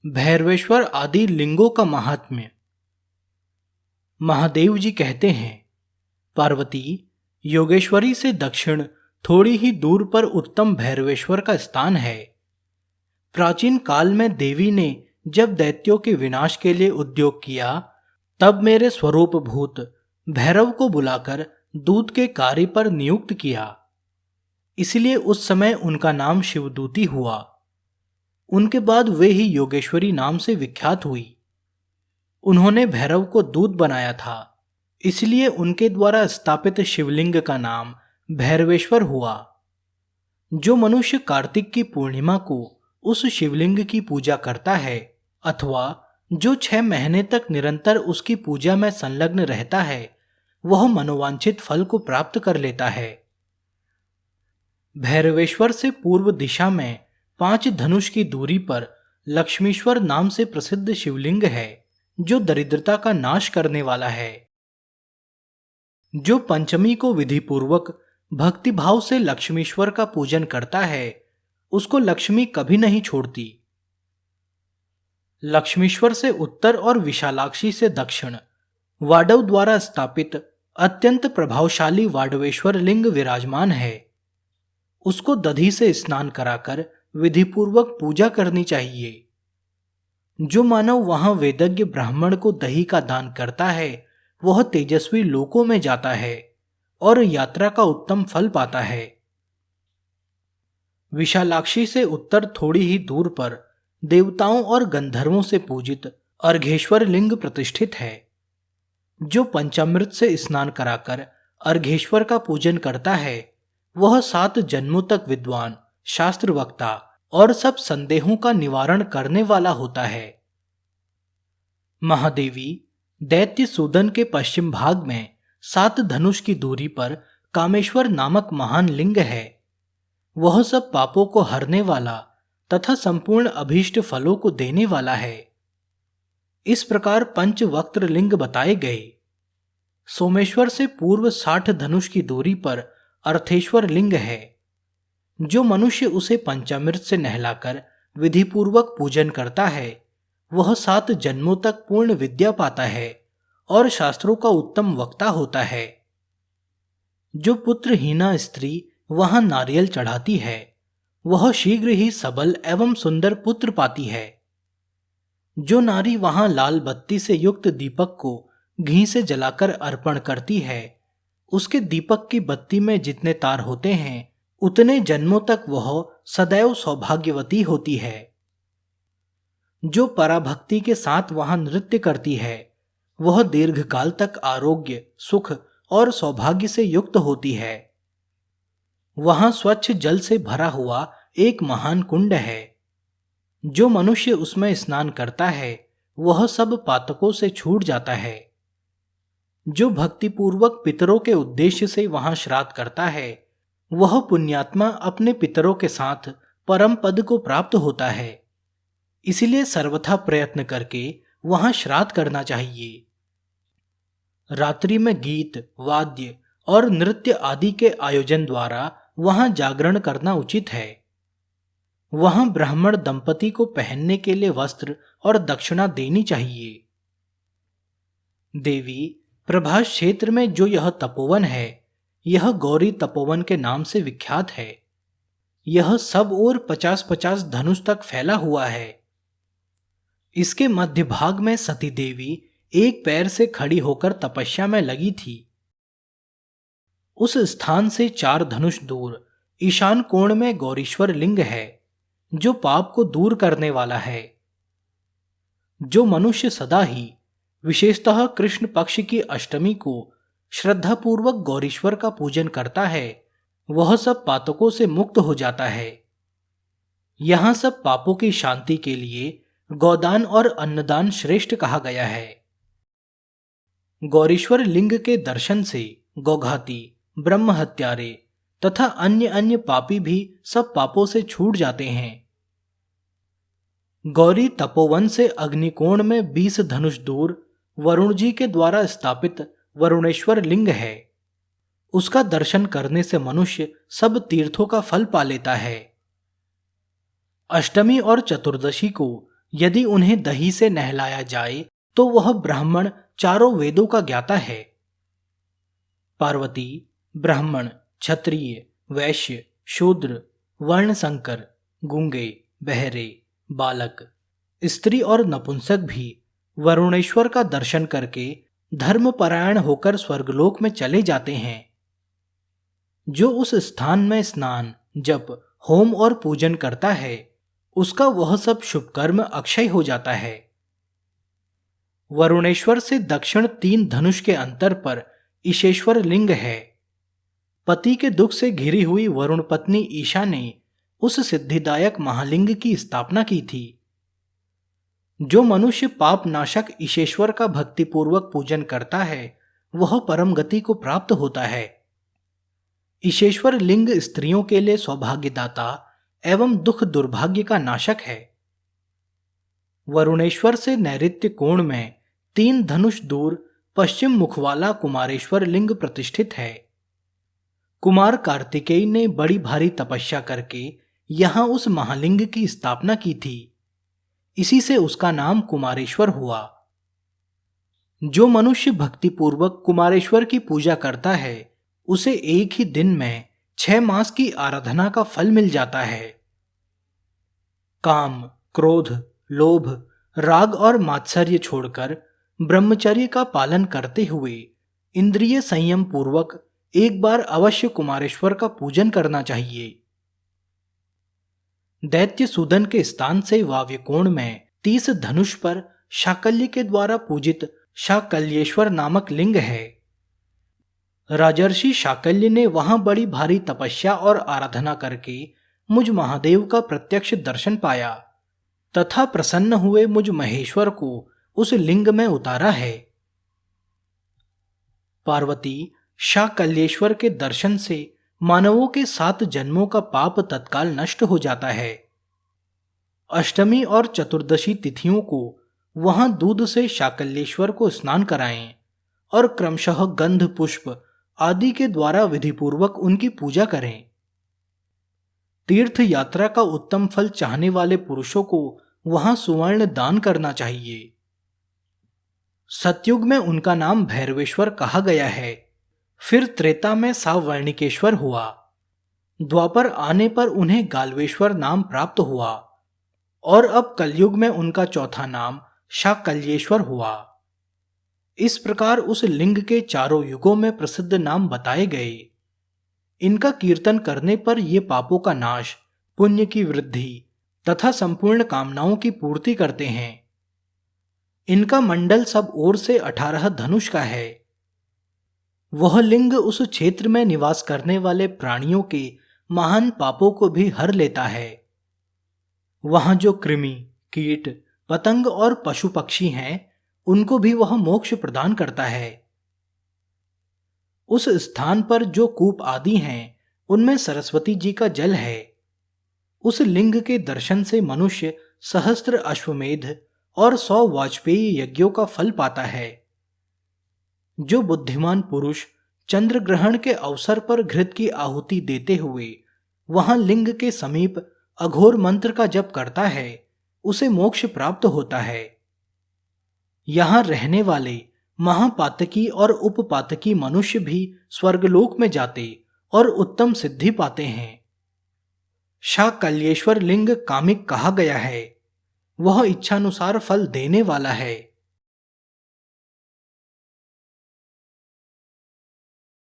भैरवेश्वर आदि लिंगों का महात्म्य। महादेव जी कहते हैं, पार्वती, योगेश्वरी से दक्षिण थोड़ी ही दूर पर उत्तम भैरवेश्वर का स्थान है। प्राचीन काल में देवी ने जब दैत्यों के विनाश के लिए उद्योग किया, तब मेरे स्वरूप भूत भैरव को बुलाकर दूत के कार्य पर नियुक्त किया। इसलिए उस समय उनका नाम शिवदूती हुआ। उनके बाद वे ही योगेश्वरी नाम से विख्यात हुई। उन्होंने भैरव को दूत बनाया था, इसलिए उनके द्वारा स्थापित शिवलिंग का नाम भैरवेश्वर हुआ। जो मनुष्य कार्तिक की पूर्णिमा को उस शिवलिंग की पूजा करता है, अथवा जो 6 महीने तक निरंतर उसकी पूजा में संलग्न रहता है, वह मनोवांछित फल को प्राप्त कर लेता है। भैरवेश्वर से पूर्व दिशा में 5 धनुष की दूरी पर लक्ष्मीश्वर नाम से प्रसिद्ध शिवलिंग है, जो दरिद्रता का नाश करने वाला है। जो पंचमी को विधिपूर्वक भक्तिभाव से लक्ष्मीश्वर का पूजन करता है, उसको लक्ष्मी कभी नहीं छोड़ती। लक्ष्मीश्वर से उत्तर और विशालाक्षी से दक्षिण वाडव द्वारा स्थापित अत्यंत प्रभावशाली वाडवेश्वर लिंग विराजमान है। उसको दधी से स्नान कराकर विधिपूर्वक पूजा करनी चाहिए। जो मानव वहां वेदज्ञ ब्राह्मण को दही का दान करता है, वह तेजस्वी लोकों में जाता है और यात्रा का उत्तम फल पाता है। विशालाक्षी से उत्तर थोड़ी ही दूर पर देवताओं और गंधर्वों से पूजित अर्घेश्वर लिंग प्रतिष्ठित है। जो पंचामृत से स्नान कराकर अर्घेश्वर का पूजन करता है, वह 7 जन्मों तक विद्वान, शास्त्र वक्ता और सब संदेहों का निवारण करने वाला होता है। महादेवी दैत्य सूदन के पश्चिम भाग में 7 धनुष की दूरी पर कामेश्वर नामक महान लिंग है। वह सब पापों को हरने वाला तथा संपूर्ण अभीष्ट फलों को देने वाला है। इस प्रकार पंचवक्त्र लिंग बताए गए। सोमेश्वर से पूर्व 60 धनुष की दूरी पर अर्थेश्वर लिंग है। जो मनुष्य उसे पंचामृत से नहलाकर विधिपूर्वक पूजन करता है, वह 7 जन्मों तक पूर्ण विद्या पाता है और शास्त्रों का उत्तम वक्ता होता है। जो पुत्रहीना स्त्री वहां नारियल चढ़ाती है, वह शीघ्र ही सबल एवं सुंदर पुत्र पाती है। जो नारी वहां लाल बत्ती से युक्त दीपक को घी से जलाकर अर्पण करती है, उसके दीपक की बत्ती में जितने तार होते हैं, उतने जन्मों तक वह सदैव सौभाग्यवती होती है। जो पराभक्ति के साथ वहां नृत्य करती है, वह दीर्घकाल तक आरोग्य, सुख और सौभाग्य से युक्त होती है। वहां स्वच्छ जल से भरा हुआ एक महान कुंड है। जो मनुष्य उसमें स्नान करता है, वह सब पातकों से छूट जाता है। जो भक्तिपूर्वक पितरों के उद्देश्य से वहां श्राद्ध करता है, वह पुण्यात्मा अपने पितरों के साथ परम पद को प्राप्त होता है। इसलिए सर्वथा प्रयत्न करके वहां श्राद्ध करना चाहिए। रात्रि में गीत, वाद्य और नृत्य आदि के आयोजन द्वारा वहां जागरण करना उचित है। वहां ब्राह्मण दंपति को पहनने के लिए वस्त्र और दक्षिणा देनी चाहिए। देवी, प्रभास क्षेत्र में जो यह तपोवन है, यह गौरी तपोवन के नाम से विख्यात है। यह सब ओर 50-50 धनुष तक फैला हुआ है। इसके मध्य भाग में सती देवी एक पैर से खड़ी होकर तपस्या में लगी थी। उस स्थान से 4 धनुष दूर ईशान कोण में गौरीश्वर लिंग है, जो पाप को दूर करने वाला है। जो मनुष्य सदा ही, विशेषतः कृष्ण पक्ष की अष्टमी को श्रद्धापूर्वक गौरीश्वर का पूजन करता है, वह सब पातकों से मुक्त हो जाता है। यहां सब पापों की शांति के लिए गौदान और अन्नदान श्रेष्ठ कहा गया है। गौरीश्वर लिंग के दर्शन से गौघाती, ब्रह्म हत्यारे तथा अन्य अन्य पापी भी सब पापों से छूट जाते हैं। गौरी तपोवन से अग्निकोण में 20 धनुष दूर वरुण जी के द्वारा स्थापित वरुणेश्वर लिंग है। उसका दर्शन करने से मनुष्य सब तीर्थों का फल पा लेता है। अष्टमी और चतुर्दशी को यदि उन्हें दही से नहलाया जाए तो वह ब्राह्मण चारों वेदों का ज्ञाता है। पार्वती ब्राह्मण, क्षत्रिय, वैश्य, शूद्र, वर्ण संकर, गूंगे, बहरे, बालक, स्त्री और नपुंसक भी वरुणेश्वर का दर्शन करके धर्मपरायण होकर स्वर्गलोक में चले जाते हैं। जो उस स्थान में स्नान, जप, होम और पूजन करता है उसका वह सब शुभ कर्म अक्षय हो जाता है। वरुणेश्वर से दक्षिण 3 धनुष के अंतर पर ईशेश्वर लिंग है। पति के दुख से घिरी हुई वरुण पत्नी ईशा ने उस सिद्धिदायक महालिंग की स्थापना की थी। जो मनुष्य पाप नाशक ईशेश्वर का भक्तिपूर्वक पूजन करता है वह परम गति को प्राप्त होता है। ईशेश्वर लिंग स्त्रियों के लिए सौभाग्यदाता एवं दुख दुर्भाग्य का नाशक है। वरुणेश्वर से नैऋत्य कोण में 3 धनुष दूर पश्चिम मुख वाला कुमारेश्वर लिंग प्रतिष्ठित है। कुमार कार्तिकेय ने बड़ी भारी तपस्या करके यहां उस महालिंग की स्थापना की थी। इसी से उसका नाम कुमारेश्वर हुआ। जो मनुष्य भक्तिपूर्वक कुमारेश्वर की पूजा करता है उसे एक ही दिन में 6 मास की आराधना का फल मिल जाता है। काम, क्रोध, लोभ, राग और मात्सर्य छोड़कर ब्रह्मचर्य का पालन करते हुए इंद्रिय संयम पूर्वक एक बार अवश्य कुमारेश्वर का पूजन करना चाहिए। दैत्य सूदन के स्थान से वाव्य कोण में 30 धनुष पर शाकल्य के द्वारा पूजित शाकल्येश्वर नामक लिंग है। राजर्षि शाकल्य ने वहां बड़ी भारी तपस्या और आराधना करके मुझ महादेव का प्रत्यक्ष दर्शन पाया तथा प्रसन्न हुए मुझ महेश्वर को उस लिंग में उतारा है। पार्वती शाकल्येश्वर के दर्शन से मानवों के 7 जन्मों का पाप तत्काल नष्ट हो जाता है। अष्टमी और चतुर्दशी तिथियों को वहां दूध से शाकल्येश्वर को स्नान कराएं और क्रमशः गंध पुष्प आदि के द्वारा विधिपूर्वक उनकी पूजा करें। तीर्थ यात्रा का उत्तम फल चाहने वाले पुरुषों को वहां सुवर्ण दान करना चाहिए। सतयुग में उनका नाम भैरवेश्वर कहा गया है। फिर त्रेता में सावर्णिकेश्वर हुआ। द्वापर आने पर उन्हें गाल्वेश्वर नाम प्राप्त हुआ और अब कलयुग में उनका चौथा नाम शाकल्येश्वर हुआ। इस प्रकार उस लिंग के चारों युगों में प्रसिद्ध नाम बताए गए। इनका कीर्तन करने पर ये पापों का नाश, पुण्य की वृद्धि तथा संपूर्ण कामनाओं की पूर्ति करते हैं। इनका मंडल सब ओर से 18 धनुष का है। वह लिंग उस क्षेत्र में निवास करने वाले प्राणियों के महान पापों को भी हर लेता है। वहां जो कृमि, कीट, पतंग और पशु पक्षी हैं उनको भी वह मोक्ष प्रदान करता है। उस स्थान पर जो कूप आदि हैं उनमें सरस्वती जी का जल है। उस लिंग के दर्शन से मनुष्य सहस्त्र अश्वमेध और 100 वाजपेयी यज्ञों का फल पाता है। जो बुद्धिमान पुरुष चंद्र ग्रहण के अवसर पर घृत की आहुति देते हुए वहां लिंग के समीप अघोर मंत्र का जप करता है उसे मोक्ष प्राप्त होता है। यहां रहने वाले महापातकी और उपपातकी मनुष्य भी स्वर्गलोक में जाते और उत्तम सिद्धि पाते हैं। शाकल्येश्वर लिंग कामिक कहा गया है। वह इच्छानुसार फल देने वाला है।